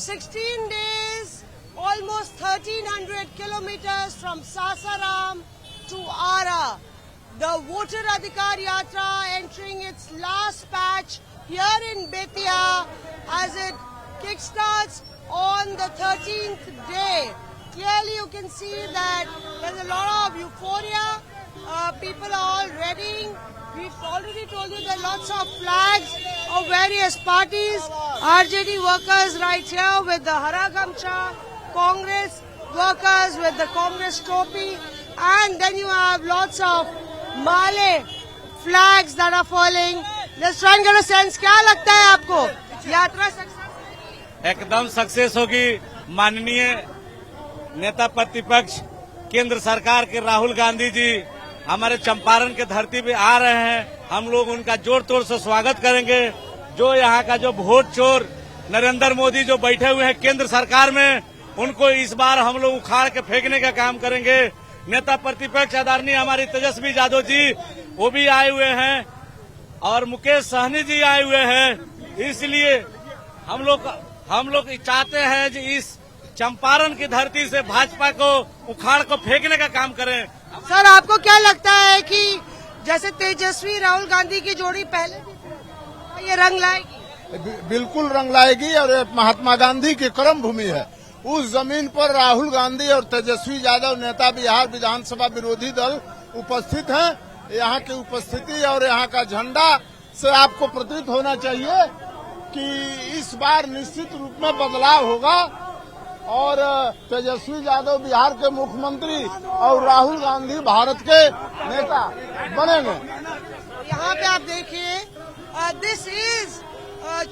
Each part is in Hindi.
16 days, almost 1300 kilometers from Sasaram to Ara. The Voter Adhikar Yatra entering its last patch here in Bettiah as it kickstarts on the 13th day. Clearly you can see that there's a lot of euphoria. People are all ready. We've already told you there are lots of flags of various parties. RJD workers right here with the Hara Gamcha, Congress workers with the Congress topi, and then you have lots of Malay flags that are falling. Let's try and get a sense. क्या लगता है आपको? यात्रा सक्सेस? एकदम सक्सेस होगी। माननीय नेता प्रतिपक्ष केंद्र सरकार के राहुल गांधी जी हमारे चंपारण के धरती पे आ रहे हैं। हम लोग उनका जोर तोड़ से स्वागत करेंगे। जो यहाँ का जो वोट चोर नरेंद्र मोदी जो बैठे हुए हैं केंद्र सरकार में, उनको इस बार हम लोग उखाड़ के फेंकने का काम करेंगे। नेता प्रतिपक्ष आदरणीय हमारी तेजस्वी यादव जी वो भी आए हुए हैं और मुकेश सहनी जी आए हुए हैं। इसलिए हम लोग चाहते हैं कि इस चंपारण की धरती से भाजपा को उखाड़ को फेंकने का काम करें। सर, आपको क्या लगता है कि जैसे तेजस्वी राहुल गांधी की जोड़ी पहले भी ये रंग लाएगी? बिल्कुल रंग लाएगी और महात्मा गांधी की कर्म भूमि है। उस जमीन पर राहुल गांधी और तेजस्वी यादव नेता बिहार विधानसभा विरोधी दल उपस्थित हैं। यहाँ की उपस्थिति और यहाँ का झंडा से आपको प्रतीत होना चाहिए कि इस बार निश्चित रूप में बदलाव होगा और तेजस्वी यादव बिहार के मुख्यमंत्री और राहुल गांधी भारत के नेता बनेंगे। यहाँ पे आप देखिए, this is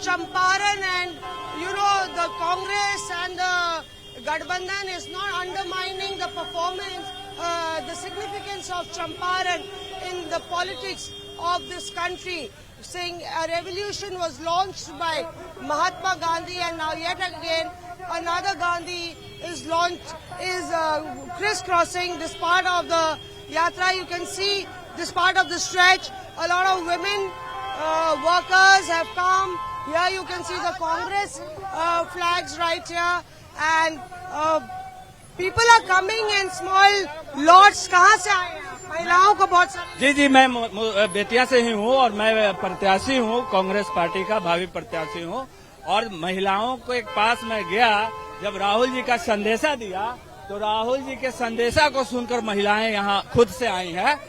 Champaran and the Congress and the Gadbandhan is not undermining the performance, the significance of Champaran in the politics of this country. Saying a revolution was launched by Mahatma Gandhi, and now yet again another Gandhi is crisscrossing this part of the yatra. You can see this part of the stretch. A lot of women workers have come. Here you can see the Congress flags right here, and people are coming in small lots. कहाँ से आए हैं? महिलाओं को बहुत सारे। जी, मैं बेतिया से ही हूँ और मैं प्रत्याशी हूँ, कांग्रेस पार्टी का भावी प्रत्याशी हूँ। और महिलाओं को एक पास में गया, जब राहुल जी का संदेशा दिया तो राहुल जी के संदेशा को सुनकर महिलाएं यहाँ खुद से आई हैं।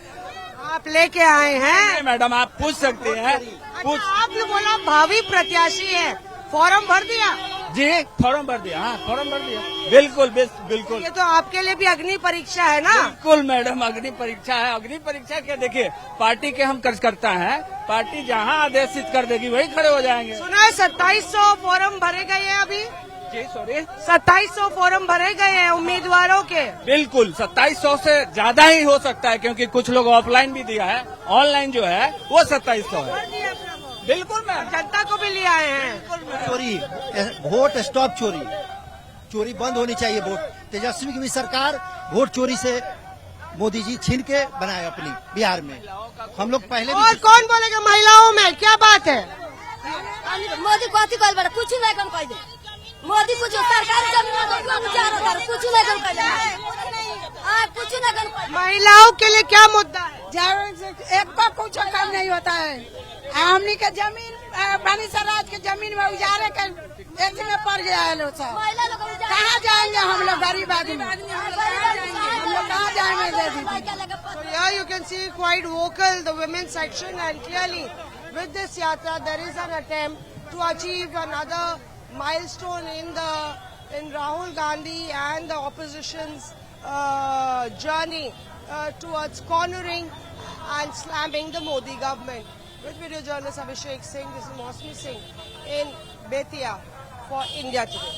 आप लेके आए हैं? मैडम, आप पूछ सकते हैं। आपने बोला भावी प्रत्याशी है, फॉर्म भर दिया? जी, फॉर्म भर दिया। हाँ, फॉर्म भर दिया। बिल्कुल बिल्कुल। ये तो आपके लिए भी अग्नि परीक्षा है ना? बिल्कुल मैडम, अग्नि परीक्षा है। अग्नि परीक्षा क्या, देखिए पार्टी के हम कार्यकर्ता हैं, पार्टी जहाँ आदेशित कर देगी वही खड़े हो जाएंगे। सुना है 2700 फॉर्म भरे गए हैं अभी? जी सॉरी, 2700 फॉर्म भरे गए हैं उम्मीदवारों के? बिल्कुल, 2700 से ज्यादा ही हो सकता है, क्योंकि कुछ लोग ऑफलाइन भी दिया है, ऑनलाइन जो है वो 2700 है। बिल्कुल मैम, जनता को भी ले आए हैं। चोरी, वोट स्टॉप चोरी बंद होनी चाहिए। वोट तेजस्वी की भी सरकार वोट चोरी से मोदी जी छीन के बनाए अपनी बिहार में। हम लोग पहले और कौन बोलेगा महिलाओं में? क्या बात है? मोदी कथी कर बड़ा कुछ नहीं कम कर दे। मोदी कुछ सरकारी जमीन कुछ नहीं कम कर कुछ नहीं कम। महिलाओं के लिए क्या मुद्दा है? एक को कुछ काम नहीं होता है। हमनी के जमीन पानी सराज के जमीन में उजारे के ऐसे में पड़ गया है लोग। कहाँ जाएंगे हम लोग? गरीब आदमी हम लोग कहाँ जाएंगे? So here you can see quite vocal the women's section, and clearly with this yatra there is an attempt to achieve another milestone in Rahul Gandhi and the opposition's journey towards cornering and slamming the Modi government. With video journalist Abhishek Singh, this is Mosmi Singh in Bettiah for India Today.